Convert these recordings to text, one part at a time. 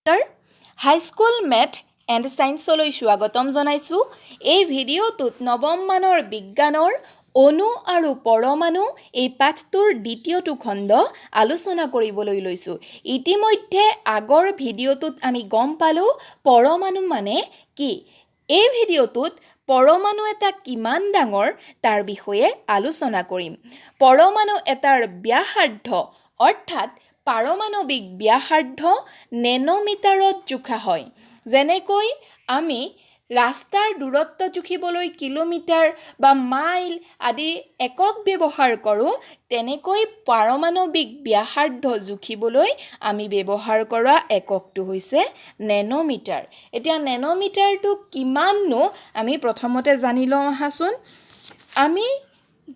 নমস্কাৰ high school math and সায়েন্সলৈ স্বাগতম জনাইছোঁ এই ভিডিঅ'টোত নৱম মানৰ বিজ্ঞানৰ অণু আৰু পৰমাণু এই পাঠটোৰ দ্বিতীয়টো খণ্ড আলোচনা কৰিবলৈ লৈছোঁ ইতিমধ্যে আগৰ ভিডিঅ'টোত আমি গম পালোঁ পৰমাণু মানে কি এই ভিডিঅ'টোত পৰমাণু এটা কিমান ডাঙৰ তাৰ বিষয়ে আলোচনা কৰিম পৰমাণু এটাৰ ব্যাসাৰ্ধ অৰ্থাৎ পাৰমাণৱিক ব্যাসাৰ্ধ নেনোমিটাৰত জোখা হয় যেনেকৈ আমি ৰাস্তাৰ দূৰত্ব জুখিবলৈ কিলোমিটাৰ বা মাইল আদি একক ব্যৱহাৰ কৰোঁ তেনেকৈ পাৰমাণৱিক ব্যাসাৰ্ধ জুখিবলৈ আমি ব্যৱহাৰ কৰা এককটো হৈছে নেনোমিটাৰ এতিয়া নেনোমিটাৰটো কিমাননো আমি প্ৰথমতে জানি লওঁ আহাচোন আমি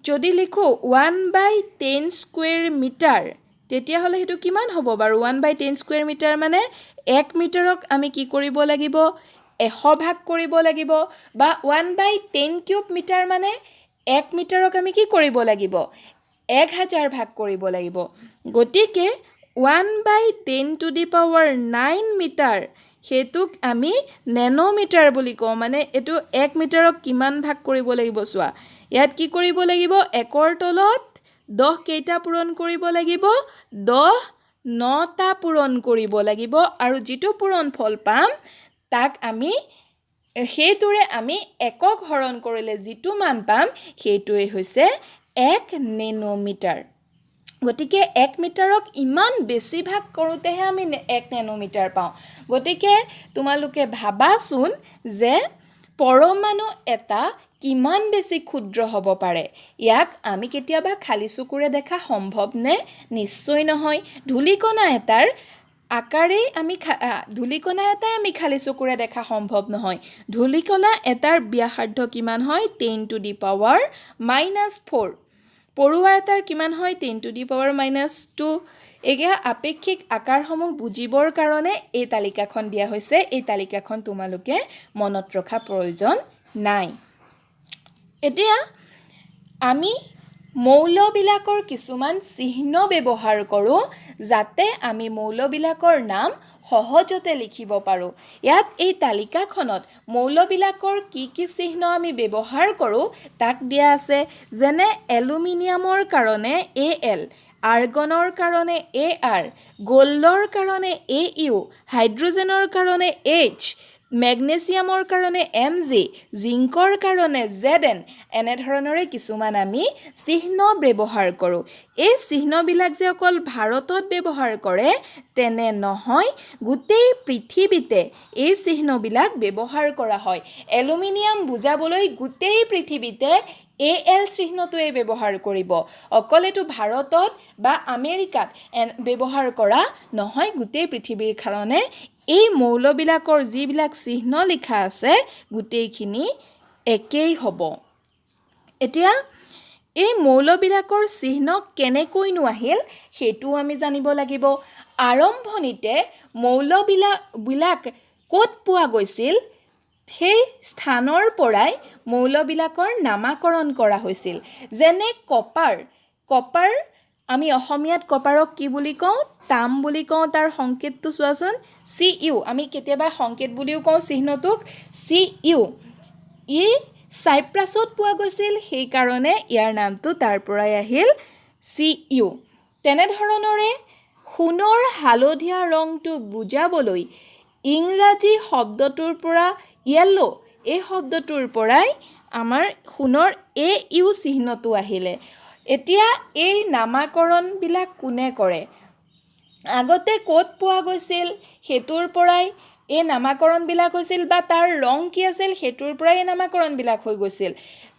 যদি লিখো 1/10 স্কুৱেৰ মিটাৰ তেতিয়াহ'লে সেইটো কিমান হ'ব বাৰু 1/10 স্কুৱেৰ মিটাৰ মানে 1 মিটাৰক আমি কি কৰিব লাগিব 100 ভাগ কৰিব লাগিব বা 1/10 কিউব মিটাৰ মানে 1 মিটাৰক আমি কি কৰিব লাগিব 1000 ভাগ কৰিব লাগিব গতিকে 1/10 to the power 9 metre Hetuk আমি নেনোমিটাৰ বুলি কওঁ মানে এটো 1 মিটাৰক কিমান ভাগ কৰিব লাগিব চোৱা ইয়াত কি কৰিব লাগিব 1ৰ তলত 10 কেইটা পূৰণ কৰিব লাগিব 10 9টা পূৰণ কৰিব লাগিব আৰু যেটো পূৰণ ফল পাম তাক আমি হেতুৰে আমি একক হৰণ কৰিলে যেটো মান পাম হেতুৱে হৈছে 1 নেনোমিটাৰ গতিকে 1 মিটাৰক ইমান বেছি ভাগ কৰোতেহে আমি 1 নেনোমিটাৰ পাওঁ গতিকে তোমালোকে ভাবাচোন যে পৰমাণু এটা কিমান বেছি ক্ষুদ্ৰ হ'ব পাৰে ইয়াক আমি কেতিয়াবা খালি চকুৰে দেখা সম্ভৱ নে নিশ্চয় নহয় ধূলিকণা এটাৰ আকাৰে আমি ধূলিকণা এটাই আমি খালি চকুৰে দেখা সম্ভৱ নহয় ধূলিকণা এটাৰ ব্যাসাৰ্ধ কিমান হয় 10 টু দি পাৱাৰ -4 পৰুৱা এটাৰ কিমান হয় 10 টু দি পাৱাৰ -2 এগিয়া আপেক্ষিক আকাৰসমূহ বুজিবৰ কাৰণে এই তালিকাখন দিয়া হৈছে এই তালিকাখন তোমালোকে মনত ৰখা প্ৰয়োজন নাই এতিয়া আমি মৌলবিলাকৰ কিছুমান চিহ্ন ব্যৱহাৰ কৰোঁ যাতে আমি মৌলবিলাকৰ নাম সহজতে লিখিব পাৰোঁ ইয়াত এই তালিকাখনত মৌলবিলাকৰ কি চিহ্ন আমি ব্যৱহাৰ কৰোঁ তাক দিয়া আছে যেনে এলুমিনিয়ামৰ কাৰণে Al আৰ্গনৰ কাৰণে Ar গোল্ডৰ কাৰণে Au হাইড্ৰোজেনৰ কাৰণে H মেগনেছিয়ামৰ কাৰণে Mg জিংকৰ কাৰণে Zn এনে ধৰণৰে কিছুমান আমি চিহ্ন ব্যৱহাৰ কৰোঁ এই চিহ্নবিলাক যে অকল ভাৰতত ব্যৱহাৰ কৰে তেনে নহয় গোটেই পৃথিৱীতে এই চিহ্নবিলাক ব্যৱহাৰ কৰা হয় এলুমিনিয়াম বুজাবলৈ গোটেই পৃথিৱীতে Al চিহ্নটোৱে ব্যৱহাৰ কৰিব অকল এটো ভাৰতত বা আমেৰিকাত ব্যৱহাৰ কৰা নহয় গোটেই পৃথিৱীৰ কাৰণে এই মৌলবিলাকৰ যিবিলাক চিহ্ন লিখা আছে গোটেইখিনি একেই হ'ব এতিয়া এই মৌলবিলাকৰ চিহ্ন কেনেকৈনো আহিল হেতু আমি জানিব লাগিব আৰম্ভণিতে মৌলবিলাক ক'ত পোৱা গৈছিল সেই স্থানৰ পৰাই মৌলবিলাকৰ নামাকৰণ কৰা হৈছিল যেনে কপাৰ আমি অসমীয়াত কপাৰক কি বুলি কওঁ তাম বুলি কওঁ তাৰ সংকেতটো চোৱাচোন Cu আমি কেতিয়াবা সংকেত বুলিও কওঁ চিহ্নটোক Cu ই সাইপ্ৰাছত পোৱা গৈছিল সেই কাৰণে ইয়াৰ নামটো তাৰ পৰাই আহিল Cu তেনে ধৰণৰে সোণৰ হালধীয়া ৰংটো বুজাবলৈ ইংৰাজী শব্দটোৰ পৰা yellow এই শব্দটোৰ পৰাই আমাৰ সোণৰ Au চিহ্নটো আহিলে এতিয়া এই নামাকৰণবিলাক কোনে কৰে আগতে ক'ত পোৱা গৈছিল হেতুৰ পৰাই এই নামাকৰণবিলাক হৈছিল বা তাৰ ৰং কি আছিল হেতুৰ পৰাই এই নামাকৰণবিলাক হৈ গৈছিল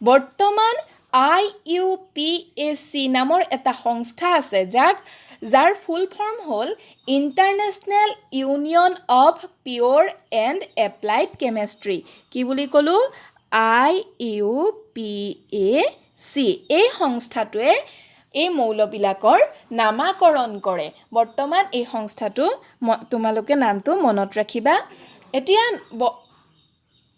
বৰ্তমান IUPAC নামৰ এটা সংস্থা আছে যাৰ ফুল ফৰ্ম হ'ল International Union of Pure and Applied Chemistry কি বুলি ক'লো IUPAC এই সংস্থাটোৱে এই মৌলবিলাকৰ নামাকৰণ কৰে বৰ্তমান এই সংস্থাটো তোমালোকে নামটো মনত ৰাখিবা এতিয়া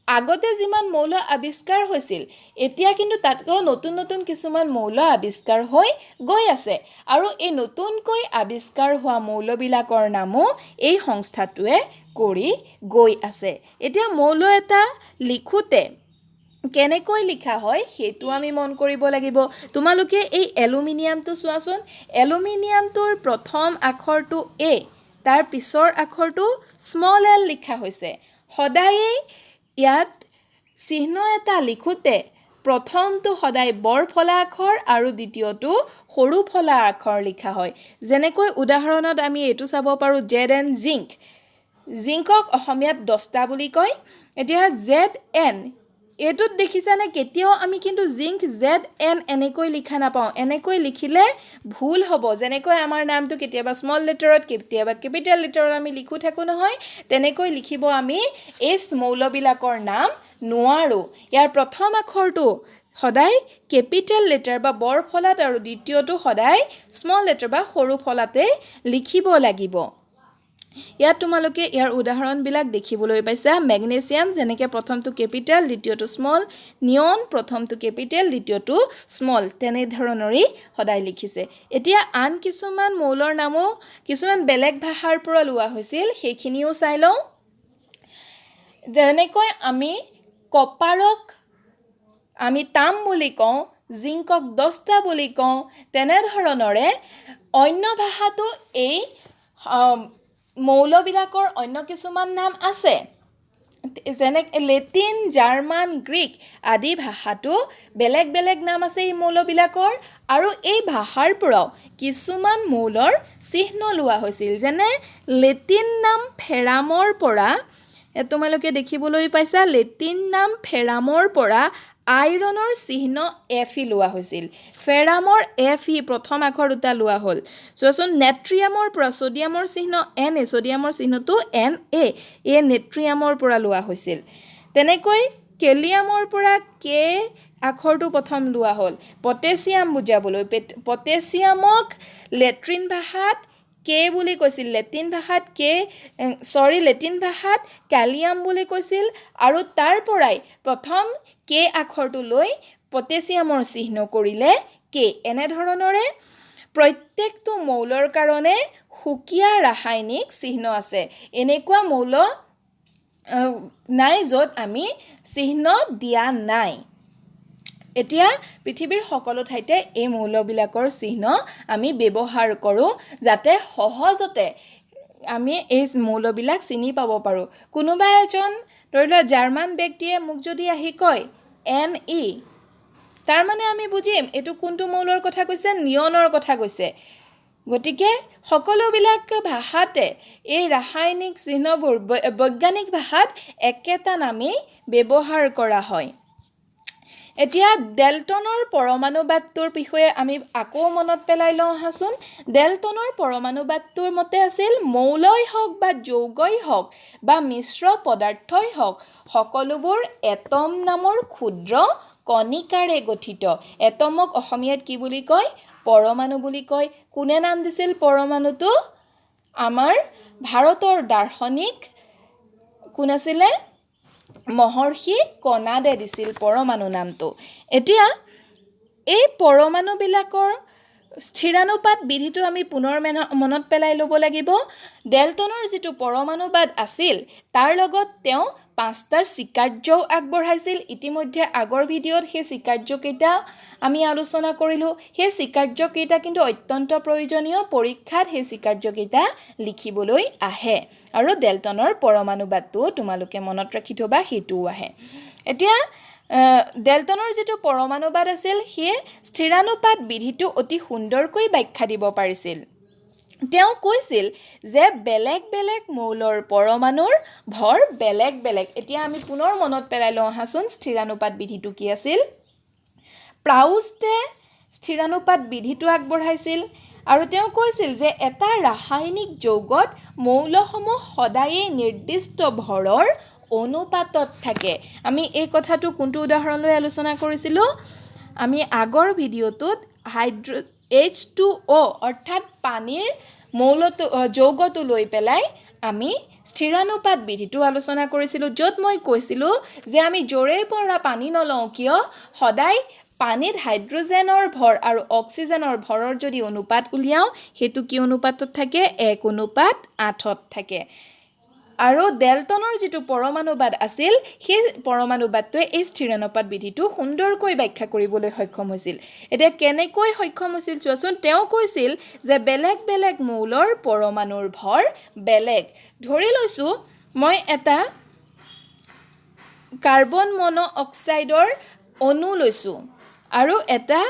আগতে যিমান মৌল আৱিষ্কাৰ হৈছিল এতিয়া কিন্তু তাতকৈ নতুন নতুন কিছুমান মৌল আৱিষ্কাৰ হৈ গৈ আছে আৰু এই নতুনকৈ আৱিষ্কাৰ হোৱা মৌলবিলাকৰ নামো এই সংস্থাটোৱে কৰি গৈ আছে এতিয়া মৌল এটা লিখোতে কেনেকৈ লিখা হয় সেইটো আমি মন কৰিব লাগিব তোমালোকে এই এলুমিনিয়ামটো চোৱাচোন এলুমিনিয়ামটোৰ প্ৰথম আখৰটো এ তাৰ পিছৰ আখৰটো স্মল এল লিখা হৈছে সদায়েই ইয়াত চিহ্ন এটা লিখোতে প্ৰথমটো সদায় বৰ ফলা আখৰ আৰু দ্বিতীয়টো সৰু ফলা আখৰ লিখা হয় যেনেকৈ উদাহৰণত আমি এইটো চাব পাৰোঁ জেড এন জিংক জিংকক অসমীয়াত দস্তা বুলি কয় এতিয়া জেড এন এইটোত দেখিছানে কেতিয়াও আমি কিন্তু জিংক জেড এন এনেকৈ লিখা নাপাওঁ এনেকৈ লিখিলে ভুল হ'ব যেনেকৈ আমাৰ নামটো কেতিয়াবা স্মল লেটাৰত কেতিয়াবা কেপিটেল লেটাৰত আমি লিখো থাকোঁ নহয় তেনেকৈ লিখিব আমি এই মৌলবিলাকৰ নাম নোৱাৰোঁ ইয়াৰ প্ৰথম আখৰটো সদায় কেপিটেল লেটাৰ বা বৰ ফলাত আৰু দ্বিতীয়টো সদায় স্মল লেটাৰ বা সৰু ফলাতে লিখিব লাগিব ইয়াত তোমালোকে ইয়াৰ উদাহৰণবিলাক দেখিবলৈ পাইছা মেগনেছিয়াম যেনেকৈ প্ৰথমটো কেপিটেল দ্বিতীয়টো স্মল নিয়ন প্ৰথমটো কেপিটেল দ্বিতীয়টো স্মল তেনেধৰণৰেই সদায় লিখিছে এতিয়া আন কিছুমান মৌলৰ নামো কিছুমান বেলেগ ভাষাৰ পৰা লোৱা হৈছিল সেইখিনিও চাই লওঁ যেনেকৈ আমি কপাৰক আমি তাম বুলি কওঁ জিংকক দস্তা বুলি কওঁ তেনেধৰণৰে অন্য ভাষাতো এই মৌলবিলাকৰ অন্য কিছুমান নাম আছে যেনে লেটিন জাৰ্মান গ্ৰীক আদি ভাষাতো বেলেগ বেলেগ নাম আছে এই মৌলবিলাকৰ আৰু এই ভাষাৰ পৰাও কিছুমান মৌলৰ চিহ্ন লোৱা হৈছিল যেনে লেটিন নাম ফেৰামৰ পৰা তোমালোকে দেখিবলৈ পাইছা লেটিন নাম ফেৰামৰ পৰা আইৰণৰ চিহ্ন এফ ই লোৱা হৈছিল ফেৰামৰ এফ ই প্ৰথম আখৰ দুটা লোৱা হ'ল চোৱাচোন নেট্ৰিয়ামৰ পৰা ছ'ডিয়ামৰ চিহ্ন এন এ ছ'ডিয়ামৰ চিহ্নটো এন এ এই নেট্ৰিয়ামৰ পৰা লোৱা হৈছিল তেনেকৈ কেলিয়ামৰ পৰা কে আখৰটো প্ৰথম লোৱা হ'ল পটেছিয়াম বুজাবলৈ পটেছিয়ামক লেট্ৰিন ভাষাত কে বুলি কৈছিল লেটিন ভাষাত লেটিন ভাষাত কেলিয়াম বুলি কৈছিল আৰু তাৰ পৰাই প্ৰথম কে আখৰটো লৈ পটেছিয়ামৰ চিহ্ন কৰিলে কে এনেধৰণৰে প্ৰত্যেকটো মৌলৰ কাৰণে সুকীয়া ৰাসায়নিক চিহ্ন আছে এনেকুৱা মৌল নাই য'ত আমি চিহ্ন দিয়া নাই এতিয়া পৃথিৱীৰ সকলো ঠাইতে এই মৌলবিলাকৰ চিহ্ন আমি ব্যৱহাৰ কৰোঁ যাতে সহজতে আমি এই মৌলবিলাক চিনি পাব পাৰোঁ কোনোবা এজন ধৰি লোৱা জাৰ্মান ব্যক্তিয়ে মোক যদি আহি কয় এন ই তাৰ মানে আমি বুজিম এইটো কোনটো মৌলৰ কথা কৈছে নিয়নৰ কথা কৈছে গতিকে সকলোবিলাক ভাষাতে এই ৰাসায়নিক চিহ্নবোৰ বৈজ্ঞানিক ভাষাত একেটা নামেই ব্যৱহাৰ কৰা হয় এতিয়া ডেল্টনৰ পৰমাণুবাদটোৰ বিষয়ে আমি আকৌ মনত পেলাই লওঁ আহাচোন ডেল্টনৰ পৰমাণুবাদটোৰ মতে আছিল মৌলই হওক বা যৌগই হওক বা মিশ্ৰ পদাৰ্থই হওক সকলোবোৰ এটম নামৰ ক্ষুদ্ৰ কণিকাৰে গঠিত এটমক অসমীয়াত কি বুলি কয় পৰমাণু বুলি কয় কোনে নাম দিছিল পৰমাণুটো আমাৰ ভাৰতৰ দাৰ্শনিক কোন আছিলে মহৰ্ষি কণাদে দিছিল পৰমাণু নামটো এতিয়া এই পৰমাণুবিলাকৰ স্থিৰানুপাত বিধিটো আমি পুনৰ মনত পেলাই ল'ব লাগিব ডেল্টনৰ যিটো পৰমাণুবাদ আছিল তাৰ লগত তেওঁ 5টা স্বীকাৰ্যও আগবঢ়াইছিল ইতিমধ্যে আগৰ ভিডিঅ'ত সেই স্বীকাৰ্যকেইটা আমি আলোচনা কৰিলোঁ সেই স্বীকাৰ্যকেইটা কিন্তু অত্যন্ত প্ৰয়োজনীয় পৰীক্ষাত সেই স্বীকাৰ্যকেইটা লিখিবলৈ আহে আৰু ডেল্টনৰ পৰমাণুবাদটো তোমালোকে মনত ৰাখি থবা সেইটোও আহে এতিয়া ডেল্টনৰ যিটো পৰমাণুবাদ আছিল সিয়ে স্থিৰানুপাত বিধিটো অতি সুন্দৰকৈ ব্যাখ্যা দিব পাৰিছিল তেওঁ কৈছিল যে বেলেগ বেলেগ মৌলৰ পৰমাণুৰ ভৰ বেলেগ বেলেগ এতিয়া আমি পুনৰ মনত পেলাই লওঁ আহাচোন স্থিৰানুপাত বিধিটো কি আছিল প্ৰাউষ্টে স্থিৰানুপাত বিধিটো আগবঢ়াইছিল আৰু তেওঁ কৈছিল যে এটা ৰাসায়নিক যৌগত মৌলসমূহ সদায়েই নিৰ্দিষ্ট ভৰৰ অনুপাতত থাকে আমি এই কথাটো কোনটো উদাহৰণ লৈ আলোচনা কৰিছিলোঁ আমি আগৰ ভিডিঅ'টোত H2O অৰ্থাৎ পানীৰ যৌগটো লৈ পেলাই আমি স্থিৰানুপাত বিধিটো আলোচনা কৰিছিলোঁ, য'ত মই কৈছিলোঁ যে আমি য'ৰে পৰা পানী নলওঁ কিয় সদায় পানীত হাইড্ৰজেনৰ ভৰ আৰু অক্সিজেনৰ ভৰৰ যদি অনুপাত উলিয়াওঁ সেইটো কি অনুপাতত থাকে 1:8 থাকে। আৰু ডেল্টনৰ যিটো পৰমাণুবাদ আছিল সেই পৰমাণুবাদটোৱে এই স্থিৰানুপাত বিধিটো সুন্দৰকৈ ব্যাখ্যা কৰিবলৈ সক্ষম হৈছিল। এতিয়া কেনেকৈ সক্ষম হৈছিল চোৱাচোন। তেওঁ কৈছিল যে বেলেগ বেলেগ মৌলৰ পৰমাণুৰ ভৰ বেলেগ। ধৰি লৈছোঁ মই এটা কাৰ্বন মন'অক্সাইডৰ অণু লৈছোঁ আৰু এটা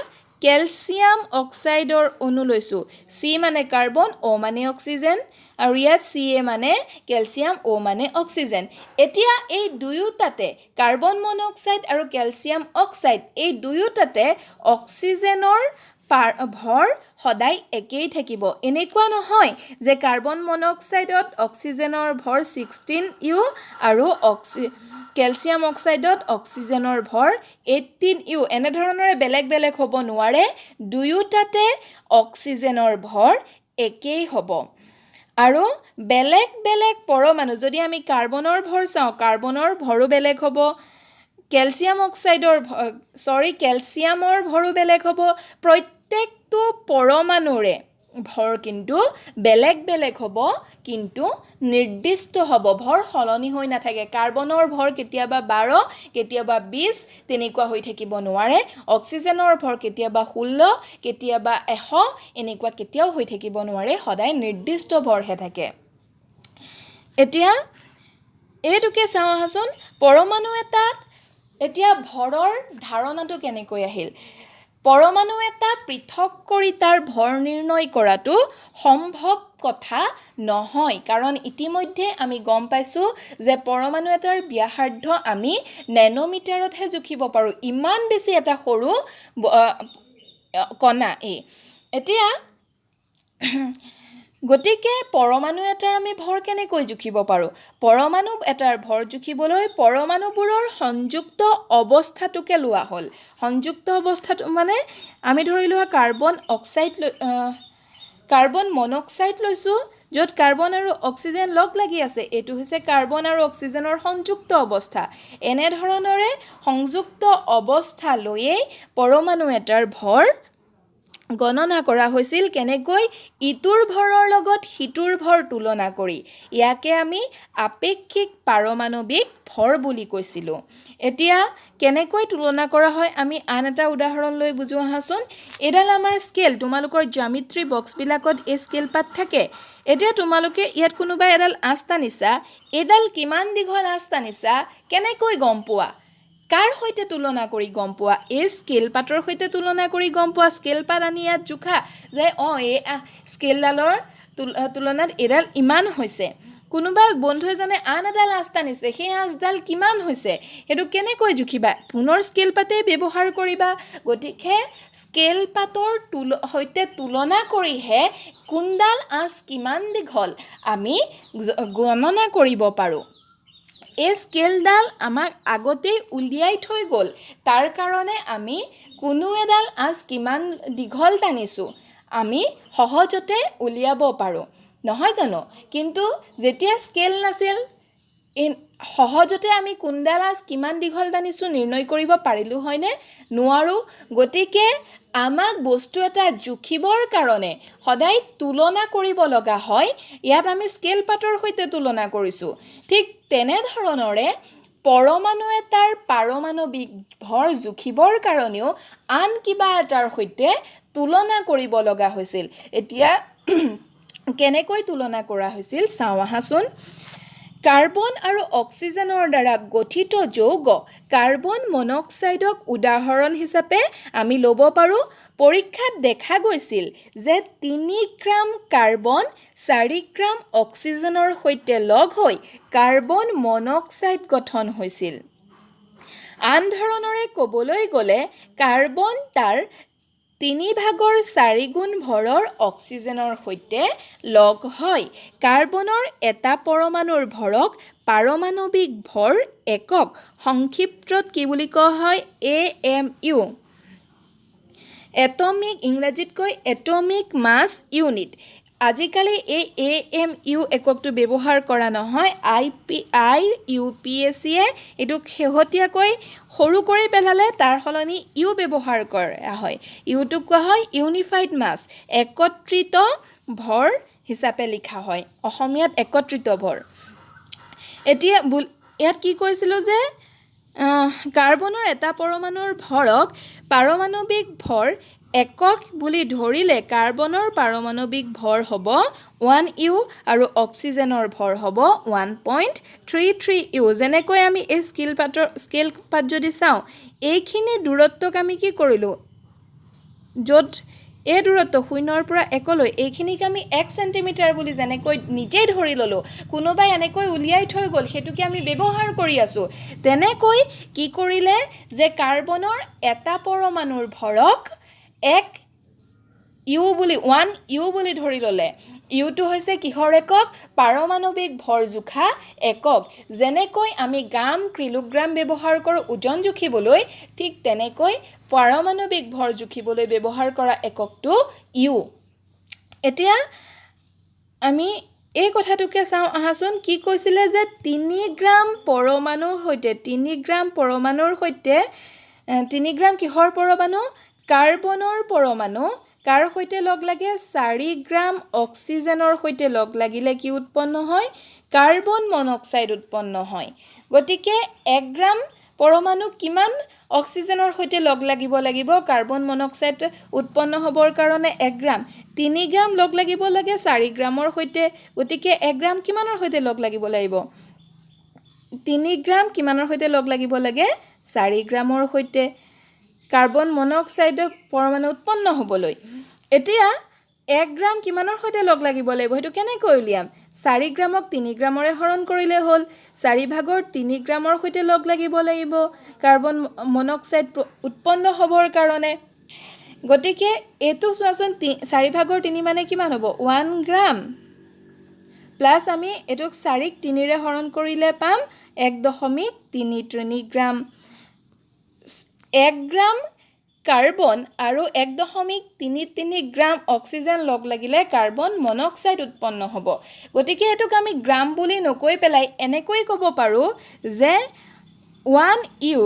কেলছিয়াম অক্সাইডৰ অণু লৈছোঁ। চি মানে কাৰ্বন, অ' মানে অক্সিজেন, আৰু ইয়াত চি এ মানে কেলছিয়াম, অ' মানে অক্সিজেন। এতিয়া এই দুয়োটাতে কাৰ্বন মন'অক্সাইড আৰু কেলছিয়াম অক্সাইড এই দুয়োটাতে অক্সিজেনৰ ভৰ সদায় একেই থাকিব। এনেকুৱা নহয় যে কাৰ্বন মন'অক্সাইডত অক্সিজেনৰ ভৰ 16U আৰু কেলছিয়াম অক্সাইডত অক্সিজেনৰ ভৰ 18U। এনেধৰণৰে বেলেগ বেলেগ হ'ব নোৱাৰে, দুয়োটাতে অক্সিজেনৰ ভৰ একেই হ'ব। আৰু বেলেগ বেলেগ পৰমাণু যদি আমি কাৰ্বনৰ ভৰ চাওঁ, কাৰ্বনৰ ভৰো বেলেগ হ'ব, কেলছিয়ামৰ ভৰো বেলেগ হ'ব। প্ৰত্যেকটো পৰমাণুৰে ভৰ কিন্তু বেলেগ বেলেগ হ'ব, কিন্তু নিৰ্দিষ্ট হ'ব, ভৰ সলনি হৈ নাথাকে। কাৰ্বনৰ ভৰ কেতিয়াবা 12, কেতিয়াবা 20 তেনেকুৱা হৈ থাকিব নোৱাৰে। অক্সিজেনৰ ভৰ কেতিয়াবা 16, কেতিয়াবা 100 এনেকুৱা কেতিয়াও হৈ থাকিব নোৱাৰে, সদায় নিৰ্দিষ্ট ভৰহে থাকে। এতিয়া এইটোকে চাওঁ আহাচোন, পৰমাণু এটাত এতিয়া ভৰৰ ধাৰণাটো কেনেকৈ আহিল। পৰমাণু এটা পৃথক কৰি তাৰ ভৰ নিৰ্ণয় কৰাটো সম্ভৱ কথা নহয়, কাৰণ ইতিমধ্যে আমি গম পাইছোঁ যে পৰমাণু এটাৰ ব্যাসাৰ্ধ আমি নেন'মিটাৰতহে জুখিব পাৰোঁ। ইমান বেছি এটা সৰু কণা এতিয়া গতিকে পৰমাণু এটাৰ আমি ভৰ কেনেকৈ জুখিব পাৰোঁ। পৰমাণু এটাৰ ভৰ জুখিবলৈ পৰমাণুবোৰৰ সংযুক্ত অৱস্থাটোকে লোৱা হ'ল। সংযুক্ত অৱস্থাটো মানে আমি ধৰি লোৱা কাৰ্বন মন'অক্সাইড লৈছোঁ, য'ত কাৰ্বন আৰু অক্সিজেন লগ লাগি আছে। এইটো হৈছে কাৰ্বন আৰু অক্সিজেনৰ সংযুক্ত অৱস্থা। এনেধৰণৰে সংযুক্ত অৱস্থা লৈয়েই পৰমাণু এটাৰ ভৰ গণনা কৰা হৈছিল। কেনেকৈ? ইটোৰ ভৰৰ লগত সিটোৰ ভৰ তুলনা কৰি। ইয়াকে আমি আপেক্ষিক পাৰমাণৱিক ভৰ বুলি কৈছিলোঁ। এতিয়া কেনেকৈ তুলনা কৰা হয় আমি আন এটা উদাহৰণ লৈ বুজো আহাচোন। এইডাল আমাৰ স্কেল, তোমালোকৰ জ্যামিত্ৰী বক্সবিলাকত এই স্কেল পাত থাকে। এতিয়া তোমালোকে ইয়াত কোনোবা এডাল আঁচ টানিছা, এইডাল কিমান দীঘল আঁচ টানিছা কেনেকৈ গম পোৱা? কাৰ সৈতে তুলনা কৰি গম পোৱা? এই স্কেল পাতৰ সৈতে তুলনা কৰি গম পোৱা। স্কেল পাত আনি ইয়াত জোখা যে এই স্কেলডালৰ তুলনাত এইডাল ইমান হৈছে। কোনোবা বন্ধু এজনে আন এডাল আঁচ টানিছে, সেই আঁচডাল কিমান হৈছে সেইটো কেনেকৈ জুখিবা? পুনৰ স্কেল পাতেই ব্যৱহাৰ কৰিবা। গতিকে স্কেল পাতৰ সৈতে তুলনা কৰিহে কোনডাল আঁচ কিমান দীঘল আমি গণনা কৰিব পাৰোঁ। এই স্কেলডাল আমাক আগতেই উলিয়াই থৈ গ'ল, তাৰ কাৰণে আমি কোনো এডাল আঁচ কিমান দীঘল টানিছোঁ আমি সহজতে উলিয়াব পাৰোঁ, নহয় জানো? কিন্তু যেতিয়া স্কেল নাছিল, সহজতে আমি কোনডাল আঁচ কিমান দীঘল টানিছোঁ নিৰ্ণয় কৰিব পাৰিলোঁ হয়নে? নোৱাৰোঁ। গতিকে আমাক বস্তু এটা জুখিবৰ কাৰণে সদায় তুলনা কৰিব লগা হয়। ইয়াত আমি স্কেল পাতৰ সৈতে তুলনা কৰিছোঁ। ঠিক তেনেধৰণৰে পৰমাণু এটাৰ পাৰমাণৱিক ভৰ জুখিবৰ কাৰণেও আন কিবা এটাৰ সৈতে তুলনা কৰিব লগা হৈছিল। এতিয়া কেনেকৈ তুলনা কৰা হৈছিল চাওঁ আহাচোন। কাৰ্বন আৰু অক্সিজেনৰ দ্বাৰা গঠিত যৌগ কাৰ্বন মন'অক্সাইডক উদাহৰণ হিচাপে আমি ল'ব পাৰোঁ। পৰীক্ষাত দেখা গৈছিল যে 3 গ্ৰাম কাৰ্বন 4 গ্ৰাম অক্সিজেনৰ সৈতে লগ হৈ কাৰ্বন মন'অক্সাইড গঠন হৈছিল। আন ধৰণৰে ক'বলৈ গ'লে কাৰ্বন তাৰ 3/4 ভৰৰ অক্সিজেনৰ সৈতে লগ হয়। কাৰ্বনৰ এটা পৰমাণুৰ ভৰক পাৰমাণৱিক ভৰ একক সংক্ষিপ্তত কি বুলি কোৱা হয়? AMU। ইংৰাজীত কয় এটমিক মাছ ইউনিট। আজিকালি এই AMU এককটো ব্যৱহাৰ কৰা নহয় IUPACয়ে এইটোক শেহতীয়াকৈ সৰু কৰি পেলালে তাৰ সলনি ইউ ব্যৱহাৰ কৰা হয় ইউটোক কোৱা হয় ইউনিফাইড মাছ একত্ৰিত ভৰ হিচাপে লিখা হয় অসমীয়াত একত্ৰিত ভৰ এতিয়া ইয়াত কি কৈছিলোঁ যে কাৰ্বনৰ এটা পৰমাণুৰ ভৰক পাৰমাণৱিক ভৰ একক বুলি ধৰিলে কাৰ্বনৰ পাৰমাণৱিক ভৰ হ'ব 1U আৰু অক্সিজেনৰ ভৰ হ'ব 1.33U যেনেকৈ আমি এই স্কেল পাত যদি চাওঁ এইখিনি দূৰত্বক আমি কি কৰিলোঁ য'ত এই দূৰত্ব 0 পৰা 1 লৈ এইখিনিক আমি 1 সেন্টিমিটাৰ বুলি যেনেকৈ নিজেই ধৰি ল'লোঁ কোনোবাই এনেকৈ উলিয়াই থৈ গ'ল সেইটোকে আমি ব্যৱহাৰ কৰি আছোঁ তেনেকৈ কি কৰিলে যে কাৰ্বনৰ এটা পৰমাণুৰ ভৰক 1U বুলি ধৰি ল'লে ইউটো হৈছে কিহৰ একক পাৰমাণৱিক ভৰ জোখা একক যেনেকৈ আমি গ্ৰাম কিলোগ্ৰাম ব্যৱহাৰ কৰোঁ ওজন জুখিবলৈ ঠিক তেনেকৈ পাৰমাণৱিক ভৰ জুখিবলৈ ব্যৱহাৰ কৰা এককটো ইউ এতিয়া আমি এই কথাটোকে চাওঁ আহাচোন কি কৈছিলে যে 3 গ্ৰাম পৰমাণুৰ সৈতে 3 গ্ৰাম কিহৰ পৰমাণু কাৰ্বনৰ পৰমাণু কাৰ সৈতে লগ লাগে 4 গ্ৰাম অক্সিজেনৰ সৈতে লগ লাগিলে কি উৎপন্ন হয় কাৰ্বন মনক্সাইড উৎপন্ন হয় গতিকে 1 গ্ৰাম পৰমাণু কিমান অক্সিজেনৰ সৈতে লগ লাগিব কাৰ্বন মনক্সাইড উৎপন্ন হ'বৰ কাৰণে 1 গ্ৰাম 3 গ্ৰাম লগ লাগিব লাগে 4 গ্ৰামৰ সৈতে গতিকে 1 গ্ৰাম কিমানৰ সৈতে লগ লাগিব লাগিব 3 গ্ৰাম কিমানৰ সৈতে লগ লাগিব লাগে 4 গ্ৰামৰ সৈতে কাৰ্বন মনক্সাইডৰ পৰমাণু উৎপন্ন হ'বলৈ এতিয়া 1 গ্ৰাম কিমানৰ সৈতে লগ লাগিব হেতু কেনেকৈ উলিয়াম 4 গ্ৰামক 3 গ্ৰামৰে হৰণ কৰিলে হ'ল 4 ভাগৰ 3 গ্ৰামৰ সৈতে লগ লাগিব কাৰ্বন মনক্সাইড উৎপন্ন হ'বৰ কাৰণে গতিকে এটো চোৱাচোন 4 ভাগৰ 3 মানে কিমান হ'ব 1 গ্ৰাম প্লাস আমি এটোক 4ক 3 ৰে হৰণ কৰিলে পাম 1.33 গ্ৰাম 1 গ্ৰাম কাৰ্বন আৰু 1.33 গ্ৰাম অক্সিজেন লগ লাগিলে কাৰ্বন মনক্সাইড উৎপন্ন হ'ব গতিকে এটোক আমি গ্ৰাম বুলি নকৈ পেলাই এনেকৈ ক'ব পাৰো যে 1U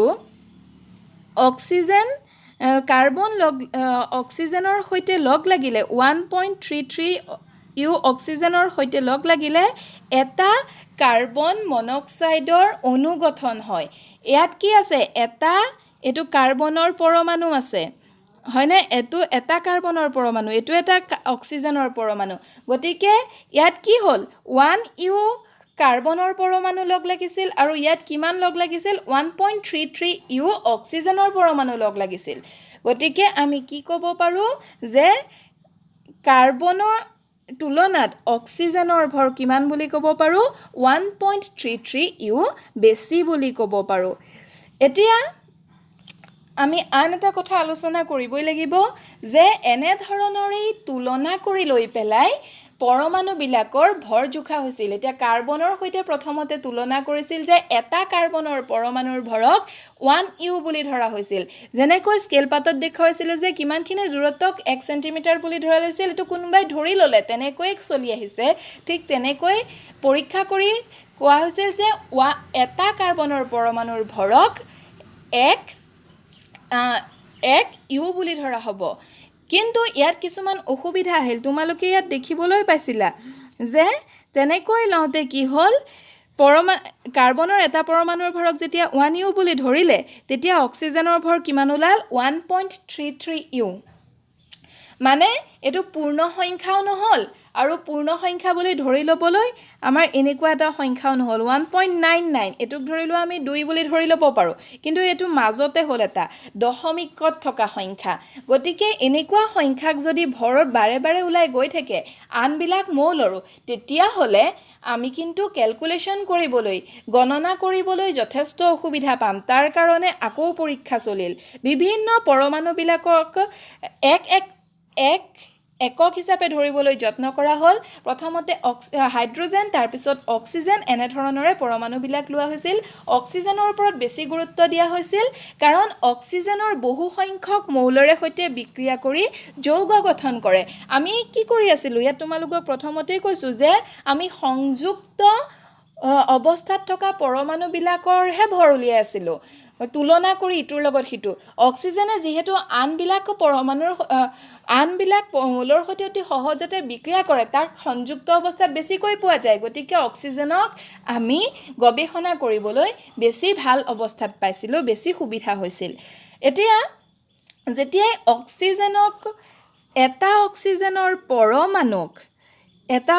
অক্সিজেন কাৰ্বন অক্সিজেনৰ সৈতে লগ লাগিলে 1.33U অক্সিজেনৰ সৈতে লগ লাগিলে এটা কাৰ্বন মনক্সাইডৰ অণু গঠন হয় ইয়াত কি আছে এটা এটো কাৰ্বনৰ পৰমাণু আছে হয়নে এটো এটা কাৰ্বনৰ পৰমাণু এটো এটা অক্সিজেনৰ পৰমাণু গতিকে ইয়াত কি হ'ল 1U কাৰ্বনৰ পৰমাণু লগ লাগিছিল আৰু ইয়াত কিমান লগ লাগিছিল 1.33U অক্সিজেনৰ পৰমাণু লগ লাগিছিল গতিকে আমি কি ক'ব পাৰো যে কাৰ্বনৰ তুলনাত অক্সিজেনৰ ভৰ কিমান বুলি ক'ব পাৰো 1.33U বেছি বুলি ক'ব পাৰো এতিয়া আমি আন এটা কথা আলোচনা কৰিবই লাগিব যে এনে ধৰণৰে তুলনা কৰি লৈ পেলাই পৰমাণু বিলাকৰ ভৰ জোখা হৈছিল এতিয়া কাৰ্বনৰ সৈতে প্ৰথমতে তুলনা কৰিছিল যে এটা কাৰ্বনৰ পৰমাণুৰ ভৰক 1U বুলি ধৰা হৈছিল যেনেকৈ স্কেল পাতত দেখুৱাইছিল যে কিমানখিনি দূৰত্বক 1 সেন্টিমিটাৰ বুলি ধৰা লৈছিল এটো কোনোবাই ধৰি ল'লে তেনেকৈ চলি আহিছে ঠিক তেনেকৈ পৰীক্ষা কৰি কোৱা হৈছিল যে এটা কাৰ্বনৰ পৰমাণুৰ ভৰক 1U বুলি ধৰা হ'ব কিন্তু ইয়াত কিছুমান অসুবিধা আহিল তোমালোকে ইয়াত দেখিবলৈ পাইছিলা যে তেনেকৈ লওঁতে কি হ'ল কাৰ্বনৰ এটা পৰমাণুৰ ভৰক যেতিয়া 1U বুলি ধৰিলে তেতিয়া অক্সিজেনৰ ভৰ কিমান ওলাল 1.33U মানে এটো পূৰ্ণ সংখ্যাও নহল আৰু পূৰ্ণ সংখ্যা বুলি ধৰি ল'বলৈ আমাৰ এনেকুৱা এটা সংখ্যাও নহল 1.99 এটোক ধৰিলো আমি 2 বুলি ধৰি ল'ব পাৰো কিন্তু এটো মাজতে হ'ল এটা দশমিকত থকা সংখ্যা গতিকে এনেকুৱা সংখ্যাক যদি ভৰত বাৰে বাৰে উলাই গৈ থাকে আনবিলাক মৌলৰো তেতিয়া হলে আমি কিন্তু ক্যালকুলেশন কৰিবলৈ গণনা কৰিবলৈ যথেষ্ট অসুবিধা পাম তাৰ কাৰণে আকৌ পৰীক্ষা চলিল বিভিন্ন পৰমাণু বিলাকক এক একক হিচাপে ধৰিবলৈ যত্ন কৰা হ'ল প্ৰথমতে হাইড্ৰজেন তাৰপিছত অক্সিজেন এনেধৰণৰে পৰমাণুবিলাক লোৱা হৈছিল অক্সিজেনৰ ওপৰত বেছি গুৰুত্ব দিয়া হৈছিল কাৰণ অক্সিজেনৰ বহু সংখ্যক মৌলৰে সৈতে বিক্ৰিয়া কৰি যৌগ গঠন কৰে আমি কি কৰি আছিলোঁ ইয়াত তোমালোকক প্ৰথমতেই কৈছোঁ যে আমি সংযুক্ত অৱস্থাত থকা পৰমাণুবিলাকৰহে ভৰ উলিয়াই আছিলোঁ তুলনা কৰি ইটোৰ লগত সিটো অক্সিজেনে যিহেতু আনবিলাক মৌলৰ সৈতে অতি সহজতে বিক্ৰিয়া কৰে তাক সংযুক্ত অৱস্থাত বেছিকৈ পোৱা যায় গতিকে অক্সিজেনক আমি গৱেষণা কৰিবলৈ বেছি ভাল অৱস্থাত পাইছিলোঁ বেছি সুবিধা হৈছিল এতিয়া যেতিয়াই এটা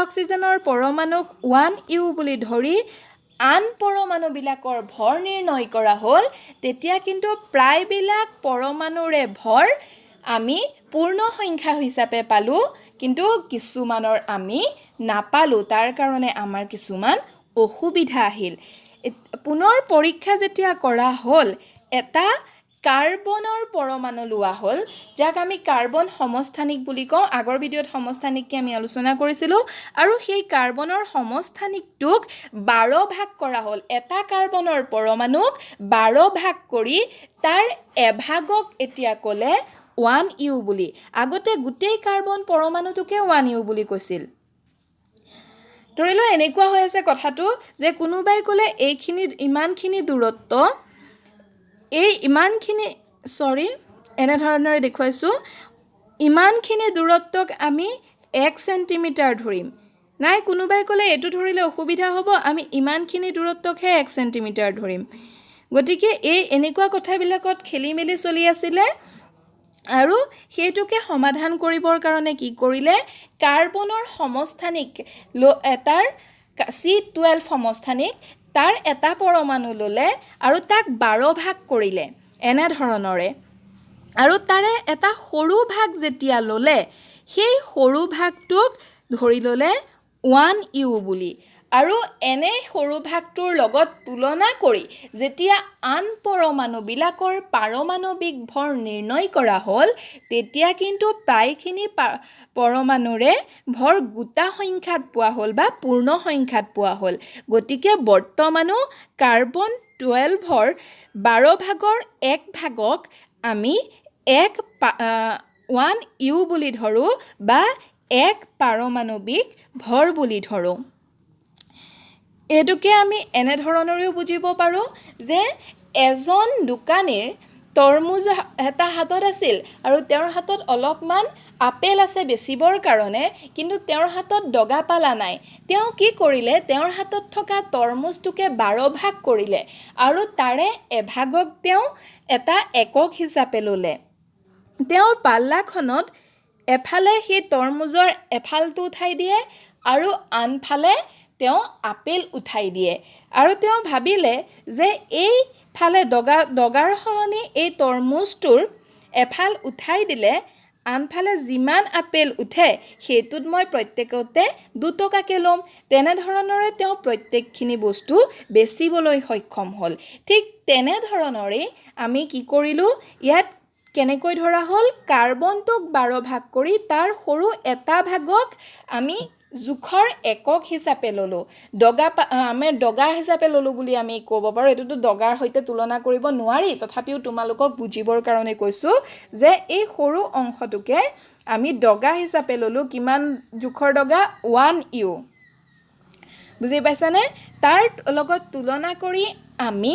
অক্সিজেনৰ পৰমাণুক 1U বুলি ধৰি আন পৰমাণুবিলাকৰ ভৰ নিৰ্ণয় কৰা হ'ল তেতিয়া কিন্তু প্ৰায়বিলাক পৰমাণুৰে ভৰ আমি পূৰ্ণ সংখ্যা হিচাপে পালোঁ কিন্তু কিছুমানৰ আমি নাপালোঁ তাৰ কাৰণে আমাৰ কিছুমান অসুবিধা আহিল পুনৰ পৰীক্ষা যেতিয়া কৰা হ'ল এটা কাৰ্বনৰ পৰমাণু লোৱা হ'ল যাক আমি কাৰ্বন সমস্থানিক বুলি কওঁ আগৰ ভিডিঅ'ত সমস্থানিককে আমি আলোচনা কৰিছিলোঁ আৰু সেই কাৰ্বনৰ সমস্থানিকটোক 12 ভাগ কৰা হ'ল এটা কাৰ্বনৰ পৰমাণুক 12 ভাগ কৰি তাৰ এভাগক এতিয়া ক'লে 1U বুলি আগতে গোটেই কাৰ্বন পৰমাণুটোকে 1U বুলি কৈছিল ধৰি লওঁ এনেকুৱা হৈ আছে কথাটো যে কোনোবাই ক'লে ইমানখিনি দূৰত্ব এনেধৰণৰে দেখুৱাইছোঁ ইমানখিনি দূৰত্বক আমি 1 চেণ্টিমিটাৰ ধৰিম নাই কোনোবাই ক'লে এইটো ধৰিলে অসুবিধা হ'ব আমি ইমানখিনি দূৰত্বকহে 1 চেণ্টিমিটাৰ ধৰিম গতিকে এনেকুৱা কথাবিলাকত খেলি মেলি চলি আছিলে আৰু সেইটোকে সমাধান কৰিবৰ কাৰণে কি কৰিলে কাৰ্বনৰ সমস্থানিক এটাৰ C12 সমস্থানিক তাৰ এটা পৰমাণু ল'লে আৰু তাক 12 ভাগ কৰিলে এনেধৰণৰে আৰু তাৰে এটা সৰু ভাগ যেতিয়া ল'লে সেই সৰু ভাগটোক ধৰি ল'লে 1U বুলি আৰু এনে সৰু ভাগটোৰ লগত তুলনা কৰি যেতিয়া আন পৰমাণুবিলাকৰ পাৰমাণৱিক ভৰ নিৰ্ণয় কৰা হ'ল তেতিয়া কিন্তু প্ৰায়খিনি পৰমাণুৰে ভৰ গোটা সংখ্যাত পোৱা হ'ল বা পূৰ্ণ সংখ্যাত পোৱা হ'ল গতিকে বৰ্তমানো কাৰ্বন 12ৰ 12 ভাগৰ 1 ভাগক আমি 1U বুলি ধৰোঁ বা 1 পাৰমাণৱিক ভৰ বুলি ধৰোঁ এইটোকে আমি এনেধৰণৰেও বুজিব পাৰোঁ যে এজন দোকানীৰ তৰমুজ এটা হাতত আছিল আৰু তেওঁৰ হাতত অলপমান আপেল আছে বেচিবৰ কাৰণে কিন্তু তেওঁৰ হাতত ডগা পালা নাই তেওঁ কি কৰিলে তেওঁৰ হাতত থকা তৰমুজটোকে 12 ভাগ কৰিলে আৰু তাৰে এভাগক তেওঁ এটা একক হিচাপে ল'লে তেওঁৰ পাল্লাখনত এফালে সেই তৰমুজৰ এফালটো উঠাই দিয়ে আৰু আনফালে তেওঁ আপেল উঠাই দিয়ে আৰু তেওঁ ভাবিলে যে এইফালে ডগাৰ সলনি এই তৰমুজটোৰ এফাল উঠাই দিলে আনফালে যিমান আপেল উঠে সেইটোত মই প্ৰত্যেকতে 2 টকাকৈ ল'ম তেনেধৰণৰে তেওঁ প্ৰত্যেকখিনি বস্তু বেচিবলৈ সক্ষম হ'ল ঠিক তেনেধৰণৰে আমি কি কৰিলোঁ ইয়াত কেনেকৈ ধৰা হ'ল কাৰ্বনটোক 12 ভাগ কৰি তাৰ সৰু এটা ভাগক আমি জোখৰ একক হিচাপে ল'লোঁ আমি ডগা হিচাপে ল'লোঁ বুলি আমি ক'ব পাৰোঁ এইটোতো ডগাৰ সৈতে তুলনা কৰিব নোৱাৰি তথাপিও তোমালোকক বুজিবৰ কাৰণে কৈছোঁ যে এই সৰু অংশটোকে আমি ডগা হিচাপে ল'লোঁ কিমান জোখৰ ডগা 1U বুজি পাইছানে তাৰ লগত তুলনা কৰি আমি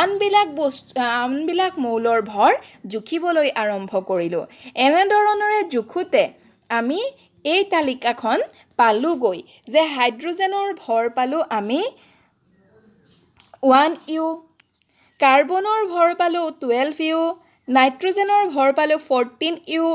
আনবিলাক মৌলৰ ভৰ জুখিবলৈ আৰম্ভ কৰিলোঁ এনেধৰণৰে জুখোতে আমি এই তালিকাখন পালোঁগৈ যে হাইড্ৰজেনৰ ভৰ পালোঁ আমি 1U কাৰ্বনৰ ভৰ পালোঁ 12U নাইট্ৰজেনৰ ভৰ পালোঁ 14U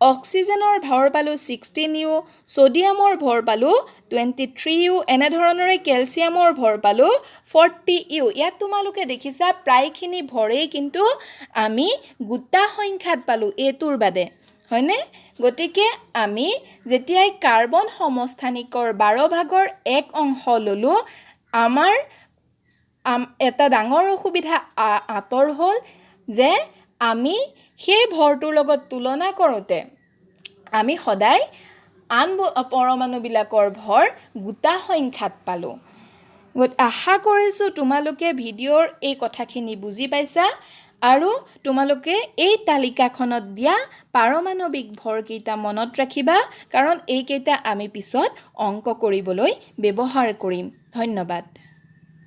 অক্সিজেনৰ ভৰ পালোঁ 16U ছ'ডিয়ামৰ ভৰ পালোঁ 23U এনেধৰণৰে কেলছিয়ামৰ ভৰ পালোঁ 40U ইয়াত তোমালোকে দেখিছা প্ৰায়খিনি ভৰেই কিন্তু আমি গোটা সংখ্যাত পালোঁ এইটোৰ বাদে হয়নে গতিকে আমি যেতিয়াই কাৰ্বন সমস্থানিকৰ 12 ভাগৰ 1 অংশ ল'লোঁ আমাৰ এটা ডাঙৰ অসুবিধা আঁতৰ হ'ল যে আমি সেই ভৰটোৰ লগত তুলনা কৰোঁতে আমি সদায় আন পৰমাণুবিলাকৰ ভৰ গোটা সংখ্যাত পালোঁ। আশা কৰিছোঁ তোমালোকে ভিডিঅ'ৰ এই কথাখিনি বুজি পাইছা আৰু তোমালোকে এই তালিকাখনত দিয়া পাৰমাণৱিক ভৰকেইটা মনত ৰাখিবা, কাৰণ এইকেইটা আমি পিছত অংক কৰিবলৈ ব্যৱহাৰ কৰিম। ধন্যবাদ।